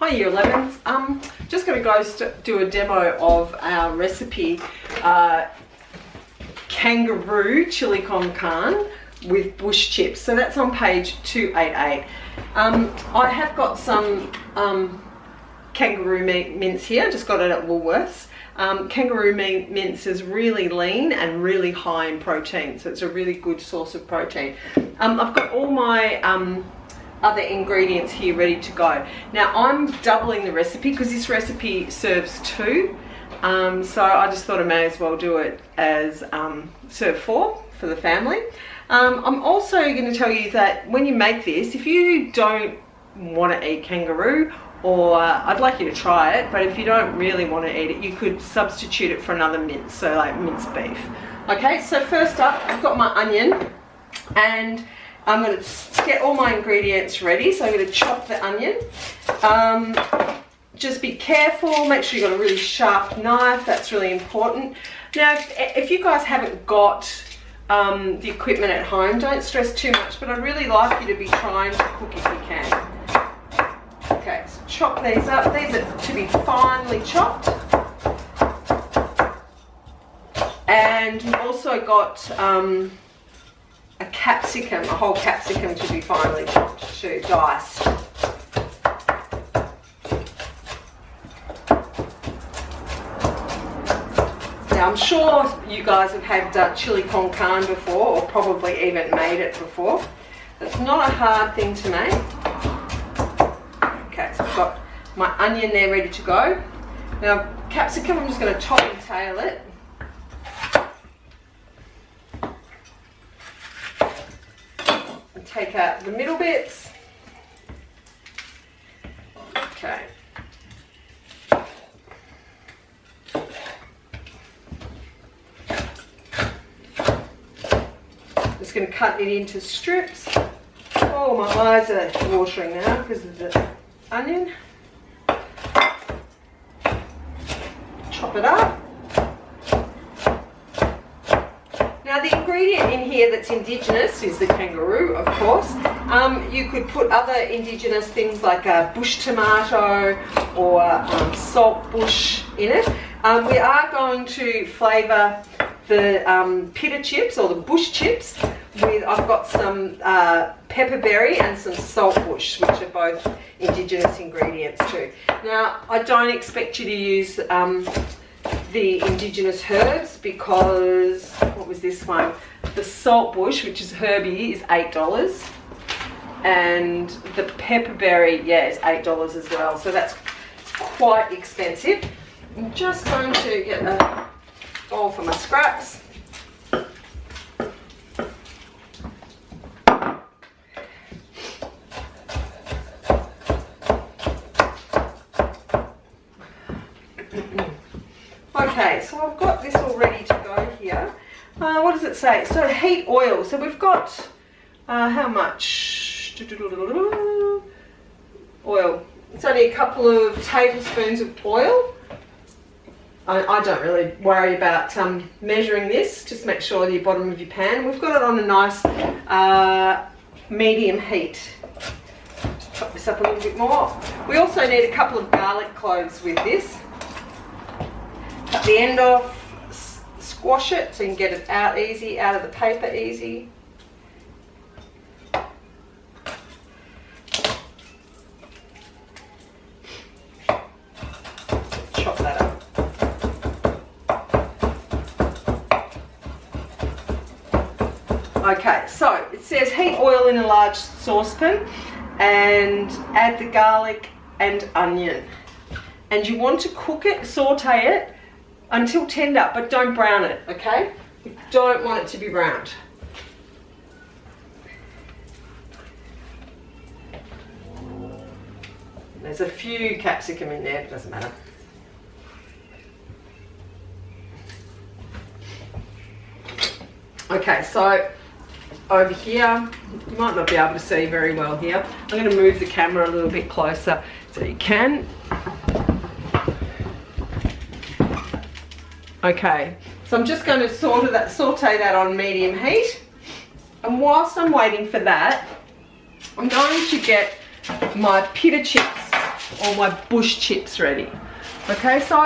Hi Year 11s. Just going to go do a demo of our recipe Kangaroo Chili Con Carne with bush chips. So that's on page 288. I have got some kangaroo mince here. Just got it at Woolworths. Kangaroo mince is really lean and really high in protein, so it's a really good source of protein. I've got all my other ingredients here ready to go. Now I'm doubling the recipe because this recipe serves two, so I just thought I may as well do it as serve four for the family. I'm also going to tell you that when you make this, if you don't want to eat kangaroo, or I'd like you to try it, but if you don't really want to eat it, you could substitute it for another mince, so like minced beef. Okay, so first up, I've got my onion, and I'm going to get all my ingredients ready. So I'm going to chop the onion. Just be careful, make sure you've got a really sharp knife, that's really important. Now, if you guys haven't got the equipment at home, don't stress too much, but I'd really like you to be trying to cook if you can. Okay, so chop these up. These are to be finely chopped. And you've also got a capsicum, a whole capsicum to be finely chopped too, diced. Now I'm sure you guys have had chili con carne before, or probably even made it before. It's not a hard thing to make. Okay, so I've got my onion there ready to go. Now capsicum, I'm just going to top and tail it. Take out the middle bits. Okay. Just going to cut it into strips. Oh, my eyes are watering now because of the onion. Chop it up. Now the ingredient in here that's indigenous is the kangaroo, of course. You could put other indigenous things like a bush tomato or salt bush in it. We are going to flavour the pita chips or the bush chips with, I've got some pepperberry and some salt bush, which are both indigenous ingredients too. Now I don't expect you to use the indigenous herbs because, what was this one? The salt bush, which is herby, is $8, and the pepperberry, yeah, is $8 as well. So that's quite expensive. I'm just going to get a bowl for my scraps. Okay, so I've got this all ready to go here. What does it say? So heat oil. So we've got, how much? Oil. It's only a couple of tablespoons of oil. I don't really worry about measuring this. Just make sure the bottom of your pan. We've got it on a nice medium heat. Just chop this up a little bit more. We also need a couple of garlic cloves with this. Cut the end off, squash it so you can get it out easy, out of the paper easy. Chop that up. Okay, so it says heat oil in a large saucepan and add the garlic and onion. And you want to cook it, saute it, until tender, but don't brown it, okay? You don't want it to be browned. There's a few capsicum in there, it doesn't matter. Okay, so over here, you might not be able to see very well here. I'm going to move the camera a little bit closer so you can. Okay, so I'm just going to saute that on medium heat, and whilst I'm waiting for that, I'm going to get my pita chips all my bush chips ready. Okay, so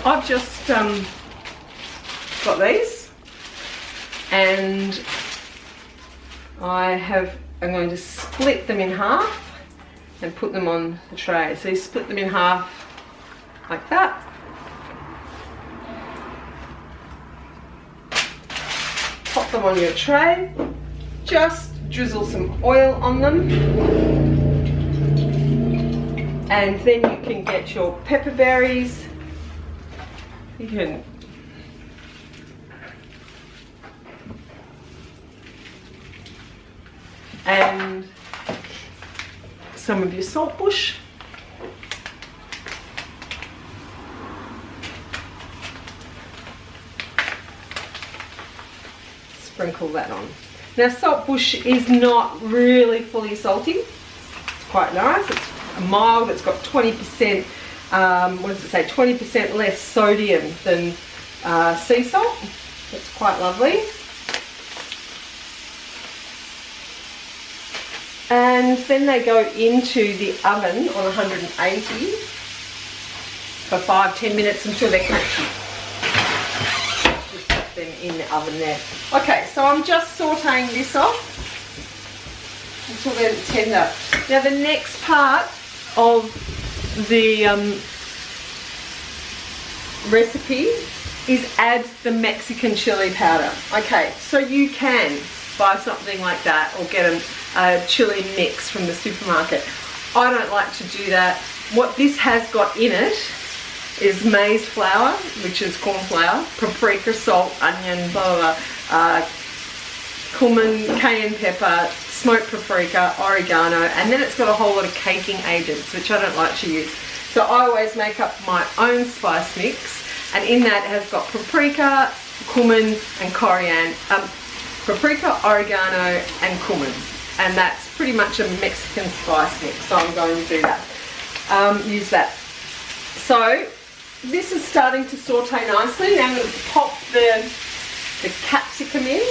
I've just got these, and I'm going to split them in half and put them on the tray. So you split them in half like that. Pop them on your tray. Just drizzle some oil on them. And then you can get your pepper berries. You can and some of your saltbush. Sprinkle that on. Now saltbush is not really fully salty. It's quite nice. It's mild. It's got 20%, what does it say, 20% less sodium than sea salt. It's quite lovely. And then they go into the oven on 180 for 5-10 minutes until they're crunchy. Just put them in the oven there. Okay, so I'm just sauteing this off until they're tender. Now the next part of the recipe is add the Mexican chili powder. Okay, so you can buy something like that or get a chili mix from the supermarket. I don't like to do that. What this has got in it is maize flour, which is corn flour, paprika, salt, onion, blah, blah, blah, cumin, cayenne pepper, smoked paprika, oregano, and then it's got a whole lot of caking agents, which I don't like to use. So I always make up my own spice mix, and in that it has got paprika, cumin, and coriander, paprika, oregano, and cumin, and that's pretty much a Mexican spice mix. So I'm going to do that, use that. So this is starting to saute nicely. Now I'm going to pop the capsicum in.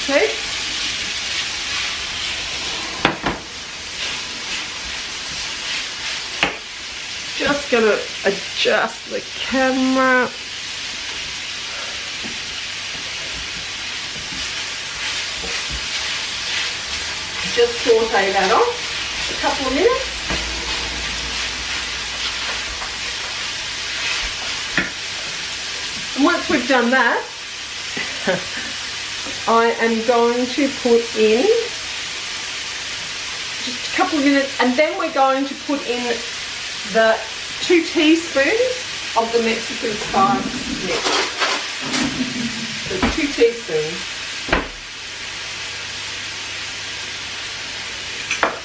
Okay. Just going to adjust the camera. Just saute that off a couple of minutes. And once we've done that, I am going to put in just a couple of minutes, and then we're going to put in the 2 teaspoons of the Mexican spice mix. So 2 teaspoons.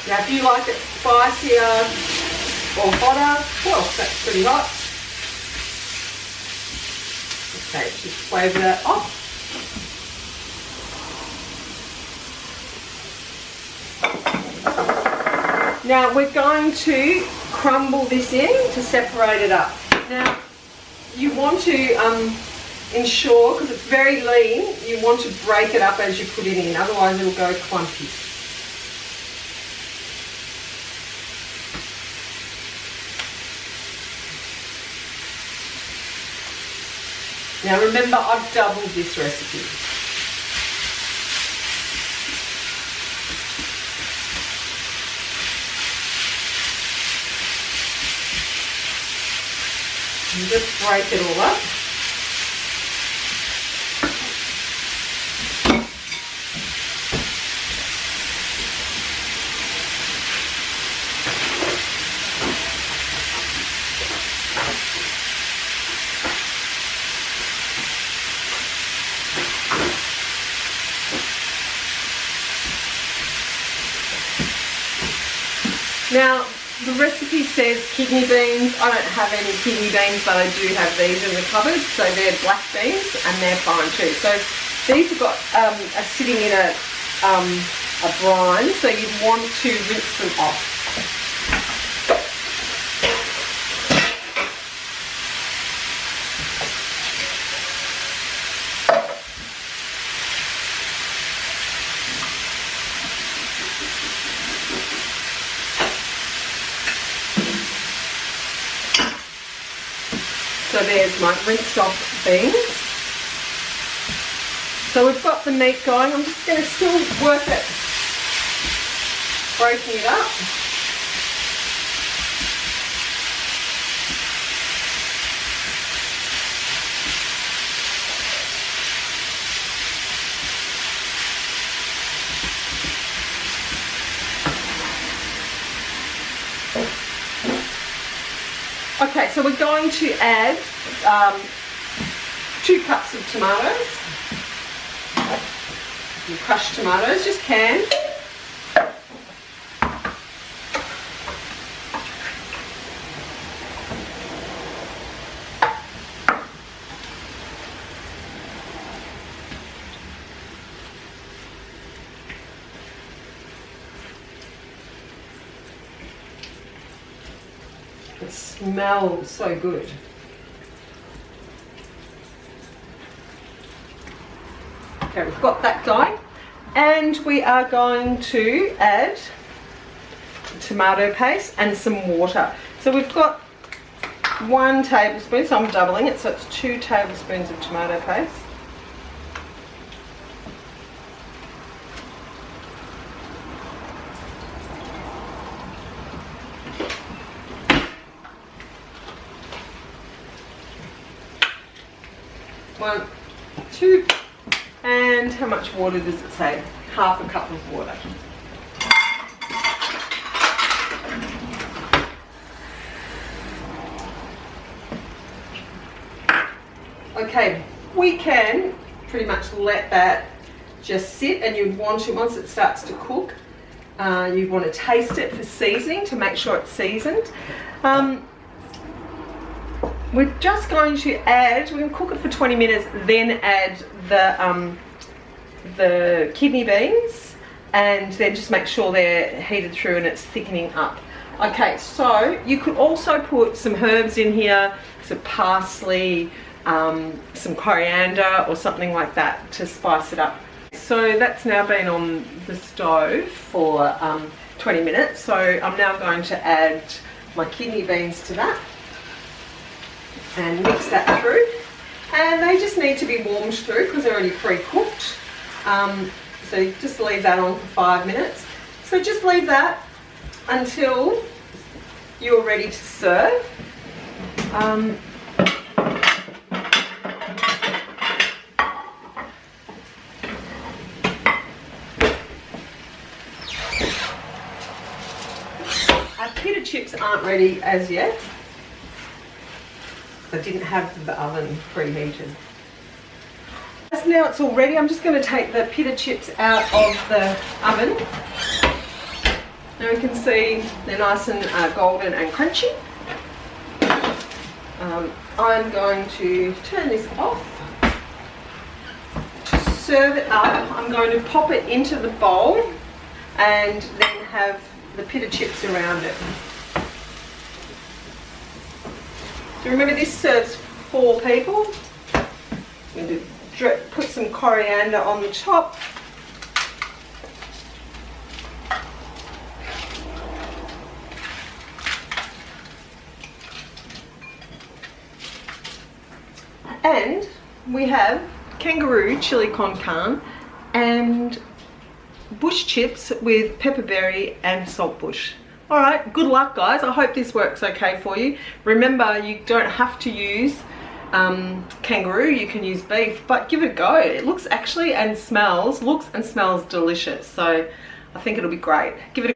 Now if you like it spicier or hotter, well, that's pretty hot. Okay, just flavour that off. Now we're going to crumble this in to separate it up. Now you want to ensure, because it's very lean, you want to break it up as you put it in, otherwise it'll go clumpy. Now remember, I've doubled this recipe. And just break it all up. Now, the recipe says kidney beans. I don't have any kidney beans, but I do have these in the cupboard. So they're black beans, and they're fine too. So these have got are sitting in a brine, so you want to rinse them off. So there's my rinsed off beans. So we've got the meat going. I'm just going to still work it, breaking it up. Okay, so we're going to add 2 cups of tomatoes. Crushed tomatoes, just canned. It smells so good. Okay, we've got that going, and we are going to add tomato paste and some water. So we've got 1 tablespoon, so I'm doubling it, so it's 2 tablespoons of tomato paste. One, 2, and how much water does it say? Half a cup of water. Okay, we can pretty much let that just sit, and you'd want to, once it starts to cook, you'd want to taste it for seasoning to make sure it's seasoned. We're just going to add, we're going to cook it for 20 minutes, then add the kidney beans, and then just make sure they're heated through and it's thickening up. Okay, so you could also put some herbs in here, some parsley, some coriander or something like that to spice it up. So that's now been on the stove for 20 minutes, so I'm now going to add my kidney beans to that and mix that through, and they just need to be warmed through because they're already pre-cooked. So you just leave that on for 5 minutes. So just leave that until you're ready to serve. Our pita chips aren't ready as yet. I didn't have the oven preheated. As now it's all ready, I'm just going to take the pita chips out of the oven. Now you can see they're nice and golden and crunchy. I'm going to turn this off. To serve it up, I'm going to pop it into the bowl and then have the pita chips around it. So remember, this serves 4 people. I'm going to put some coriander on the top. And we have Kangaroo chili con carne and bush chips with pepperberry and saltbush. Alright, good luck guys. I hope this works okay for you. Remember, you don't have to use kangaroo, you can use beef, but give it a go. It looks and smells delicious, so I think it'll be great. Give it a